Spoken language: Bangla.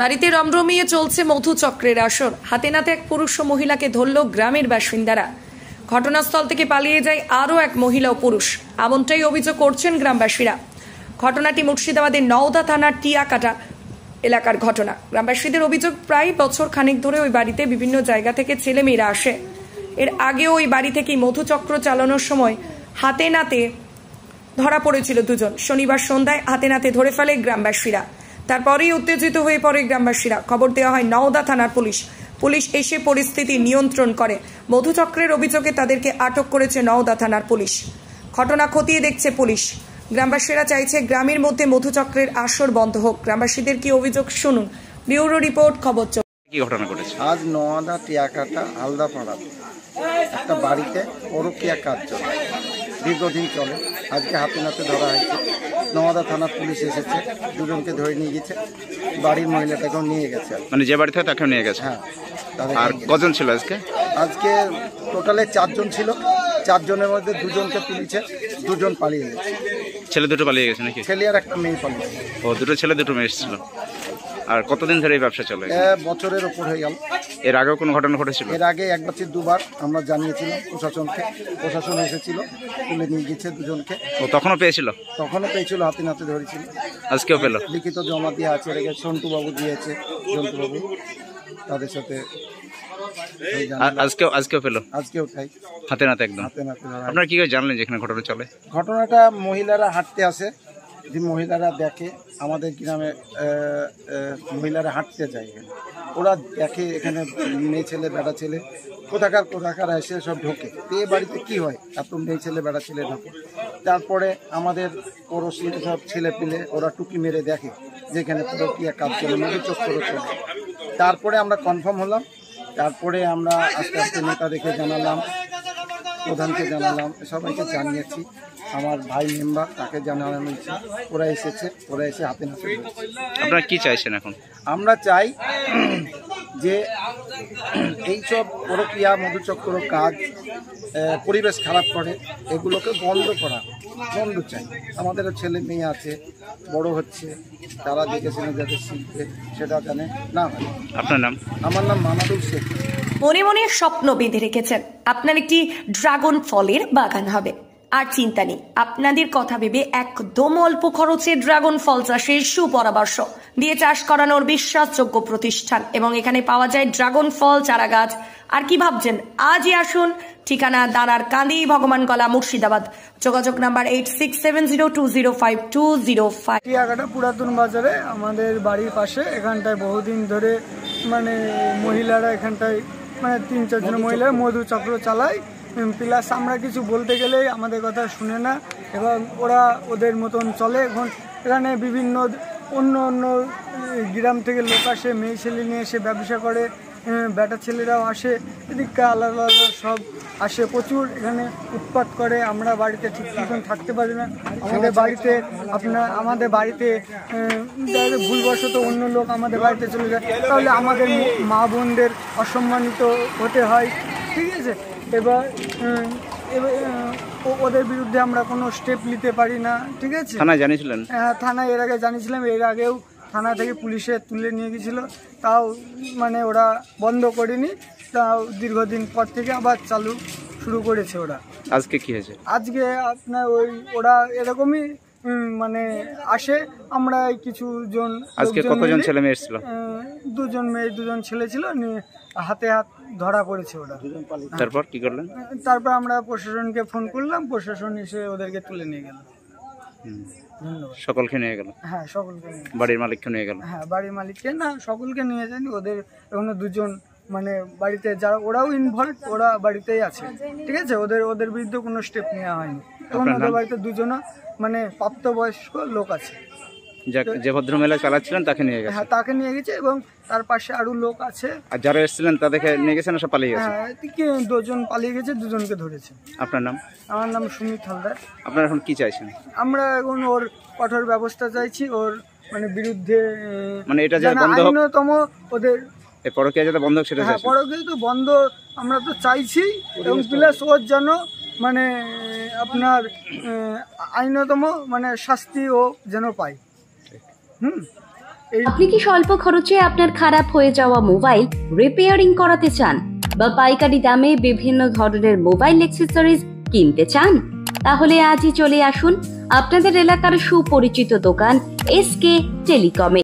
বাড়িতে রমরমিয়ে চলছে মধুচক্রের আসর। হাতে নাতে এক পুরুষ ও মহিলাকে ধরল গ্রামের বাসিন্দারা। ঘটনাস্থল থেকে পালিয়ে যায় আরও এক মহিলা ও পুরুষ, এমনটাই অভিযোগ করছেন গ্রামবাসীরা। ঘটনাটি মুর্শিদাবাদের নওদা থানার টিয়াকাটা এলাকার ঘটনা। গ্রামবাসীদের অভিযোগ, প্রায় বছর খানেক ধরে ওই বাড়িতে বিভিন্ন জায়গা থেকে ছেলেমেয়েরা আসে। এর আগেও ওই বাড়ি থেকেই মধুচক্র চালানোর সময় হাতে নাতে ধরা পড়েছিল দুজন। শনিবার সন্ধ্যায় হাতে নাতে ধরে ফেলে গ্রামবাসীরা। তারপরেই উত্তেজিত হয়ে পড়ে গ্রামবাসীরা। খবর দেওয়া হয় নওদা থানার পুলিশ এসে পরিস্থিতি নিয়ন্ত্রণ করে। মধুচক্রের অভিযোগে তাদেরকে আটক করেছে নওদা থানার পুলিশ। ঘটনা খতিয়ে দেখছে পুলিশ। গ্রামবাসীরা চাইছে গ্রামের মধ্যে মধুচক্রের আসর বন্ধ হোক। গ্রামবাসীদের কি অভিযোগ শুনুন। ব্যুরো রিপোর্ট, খবর। কি ঘটনা ঘটেছে? আজ নওদা টিয়াকাটা আলদাপাড়া একটা বাড়িতে পরকীয়া কাজ চলে, দীর্ঘদিন চলে। আজকে হাতে নাতে ধরা হয়েছে। নওদা থানার পুলিশ এসেছে, দুজনকে ধরে নিয়ে গেছে। বাড়ির মহিলাটাকেও নিয়ে গেছে। মানে যে বাড়ি থেকে তাকেও নিয়ে গেছে? হ্যাঁ। আর কজন ছিল আজকে? আজকে টোটালে 4 জন ছিল। 4 জনের মধ্যে 2 জনকে তুলেছে, 2 জন পালিয়ে গেছে। ছেলে দুটো পালিয়ে গেছে নাকি? ছেলে আর একটা মেয়ে পালিয়েছে। ও, দুটো ছেলে দুটো মেয়ে এসেছিল। আর কতদিন ধরে এই ব্যবসা চলে? বছরের ওপর হয়ে গেল। এর আগেও কোনো ঘটনা ঘটেছিল? এর আগে একবার 2বার আমরা জানিয়েছিলাম প্রশাসনকে। প্রশাসন এসেছিল, তুলে নিয়ে গেছে 2 জনকে। ও তখনও পেয়েছিল? তখনও পেয়েছিল, হাতে নাতে ধরেছিল। আজকেও পেল? লিখিত জমা দিয়ে আছে, সন্টু বাবু দিয়েছে, জন্টু বাবু তাদের সাথে। আজকেও পেল? আজকেও তাই, হাতে নাতে একদম। হাতে নাতে। আপনারা কি করে জানলেন যেখানে ঘটনা চলে? ঘটনাটা মহিলারা হাঁটতে আসে, যে মহিলারা দেখে আমাদের গ্রামে মহিলারা হাঁটতে যায়, ওরা দেখে এখানে মেয়ে ছেলে বেড়া ছেলে কোথাকার এসে সব ঢোকে। এই বাড়িতে কি হয়, এত মেয়ে ছেলে বেড়া ছেলে ঢোকে। তারপরে আমাদের পড়োশি সব ছেলে পিলে ওরা টুকি মেরে দেখে যে এখানে পরকীয়া কাজ চলে, মধুচক্র চলে। তারপরে আমরা কনফার্ম হলাম। তারপরে আমরা আস্তে আস্তে নেতাদেরকে জানালাম, প্রধানকে জানালাম, সবাইকে জানিয়েছি। আমার ভাই মেম্বার, তাকে জানানো হয়েছে। ওরা এসেছে, ওরা এসে হাতে নাতে। আপনারা কি চাইছেন এখন? আমরা চাই যে এইসব পরকীয়া মধুচক্র কাজ পরিবেশ খারাপ করে, এগুলোকে বন্ধ চাই। আমাদেরও ছেলে মেয়ে আছে, বড় হচ্ছে, তারা দেখে শুনে যাতে শিখবে, সেটা জানে না হয়। আপনার নাম? আমার নাম মামাদুল শেখ। মনে মনে স্বপ্ন বেঁধে রেখেছেন আপনার একটি ড্রাগন ফলের বাগান হবে। আর চিন্তা নেই, আপনাদের কথা ভেবে একদম অল্প খরচে ড্রাগন ফল চাষের সুপরামর্শ দিয়ে চাষ করানোর বিশ্বাসযোগ্য প্রতিষ্ঠান। এবং এখানে পাওয়া যায় ড্রাগন ফল চারা গাছ। আর কি ভাবছেন, আজই আসুন। ঠিকানা দানার কান্দি, ভগবানগলা, মুর্শিদাবাদ। যোগাযোগ নাম্বার 8670205205। টিয়াকাটা পুরাতন বাজারে আমাদের বাড়ির পাশে। এখানটায় বহুদিন ধরে মানে মহিলারা এখানটায় 3-4 জন মহিলা মধুচক্র চালায়। প্লাস আমরা কিছু বলতে গেলেই আমাদের কথা শুনে না, এবং ওরা ওদের মতন চলে। এখন এখানে বিভিন্ন অন্য গ্রাম থেকে লোক আসে, মেয়ে ছেলে নিয়ে এসে ব্যবসা করে, বেটা ছেলেরাও আসে, এদিকটা আলাদা আলাদা সব আসে, প্রচুর এখানে উৎপাত করে। আমরা বাড়িতে ঠিক মতন থাকতে পারি না। আমাদের বাড়িতে ভুলবশত অন্য লোক আমাদের বাড়িতে চলে যায়, তাহলে আমাদের মা বোনদের অসম্মানিত হতে হয়। ঠিক আছে, এবার ওদের বিরুদ্ধে আমরা কোনো স্টেপ নিতে পারি না। ঠিক আছে, থানায় জানিয়েছিলেন? হ্যাঁ, থানায় এর আগে জানিয়েছিলাম। এর আগেও থানা থেকে পুলিশে তুলে নিয়ে গেছিলো, তাও ওরা বন্ধ করেনি। তাও দীর্ঘদিন পর থেকে আবার শুরু করেছে ওরা। আজকে কি হয়েছে? আজকে আপনার ওরা এরকমই আসে। আমরা কিছু জন, আজকে কতজন ছেলে মেয়ে এসেছিল? 2 জন মেয়ে 2 জন ছেলে ছিল, হাতে হাত ধরা পড়েছে ওরা। তারপর কি করলেন? তারপর আমরা প্রশাসনকে ফোন করলাম, প্রশাসন এসে ওদেরকে তুলে নিয়ে গেল। ধন্যবাদ। সকলকে নিয়ে গেল? হ্যাঁ, সকলকে। বাড়ির মালিককে নিয়ে গেল? হ্যাঁ, বাড়ির মালিককে না, সকলকে নিয়ে যায়নি। ওদের এখনো 2 জন বাড়িতে যারা, ওরাও ইনভলভ, ওরা বাড়িতেই আছে। ঠিক আছে, ওদের বিরুদ্ধে কোনো স্টেপ নেওয়া হয়নি। এখন ওদের বাড়িতে 2 জন প্রাপ্তবয়স্ক লোক আছে। যে ভদ্রমহিলা চালাচ্ছিলেন তাকে নিয়ে গেছে? হ্যাঁ, তাকে নিয়ে গেছে, এবং তার পাশে আরো লোক আছে। আর যারা এসেছিলেন তাদেরকে নিয়ে গেছেন, সব পালিয়ে গেছে? হ্যাঁ, 2 জন পালিয়ে গেছে, 2 জনকে ধরেছে। আপনার নাম? আমার নাম সুমিত হালদার। আপনারা এখন কি চাইছেন? আমরা এখন ওর কঠোর ব্যবস্থা চাইছি, ওর বিরুদ্ধে। এটা যে বন্ধ হোক, আইনতম ওদের এই পরকীয়া যাতে বন্ধ হোক সেটা চাইছেন? পরকীয়া তো বন্ধ আমরা তো চাইছি, এবং প্লাস ওর যেন আপনার আইনতম শাস্তি ও যেন পায়। আপনি কি স্বল্প খরচে আপনার খারাপ হয়ে যাওয়া মোবাইল রিপেয়ারিং করাতে চান বা পাইকারি দামে বিভিন্ন ধরনের মোবাইল অ্যাক্সেসরিজ কিনতে চান? তাহলে আজই চলে আসুন আপনাদের এলাকার সুপরিচিত দোকান SK টেলিকমে।